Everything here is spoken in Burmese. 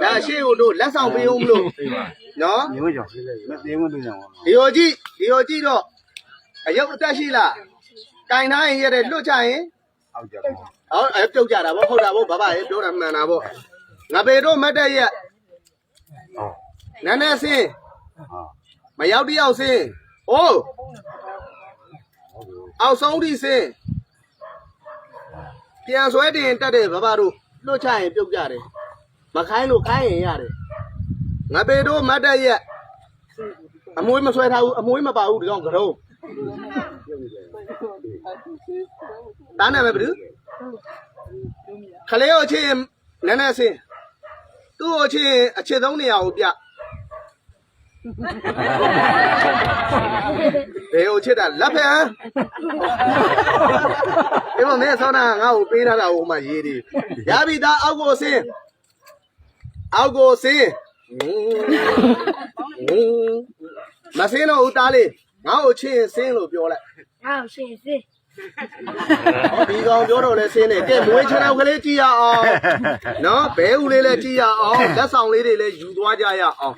ဒါရှေ့ကိုတို့လက်ဆောင်ပေးအောင်မလို့နော် 你们讲，那你们都讲我。 ဒီရောကြည့်တော့အယုတ်အတက်ရှိလားကင်ထားရင်ရတဲ့လွတ်ချရင် 好家伙， ဟောပြုတ်ကြတာဗောဟုတ်တာဗောဘာရေပြောတာမှန်တာဗောငါပေတို့မတ်တက်ရက် 哦， နန်းနဲ့ဆင်း 啊， မရောက်တယောက်ဆင်းဟိုးအောက်ဆုံးထိဆင်းပြန်ဆွဲတင်တက်တဲ့ဘာတို့လွတ်ချရင်ပြုတ်ကြတယ်မခိုင်းလို့ခိုင်းရင်ရတယ်ငါပေတို့မတ်တက်ရက်အမွေးမဆွဲထားဘူးအမွေးမပါဘူးဒီကောင်ကတော့တားနေမယ်ဘယ်သူခလေးကိုချင်းနည်းနည်းဆင်းသူ့ကိုချင်းအချစ်ဆုံးနေရာကိုပြဘယ်ကိုချစ်တာလက်ဖက်ဟမ်ဒီမမင်းဆောင်းတာငါ့ကိုပေးထားတာဟိုမှရေးတယ်ရပြီသားအောက်ကိုဆင်းမဆင်းတော့ဦးသားလေးငါ့ကိုချင်းဆင်းလို့ပြောလိုက် 好，谢谢。 ဒီကောင်ပြောတော့လဲဆင်းနေကဲမွေးချနောက်ကလေးကြည့်ရအောင်နော်ဘဲဦးလေးလည်းကြည့်ရအောင်လက်ဆောင်လေးတွေလည်းယူသွားကြရအောင်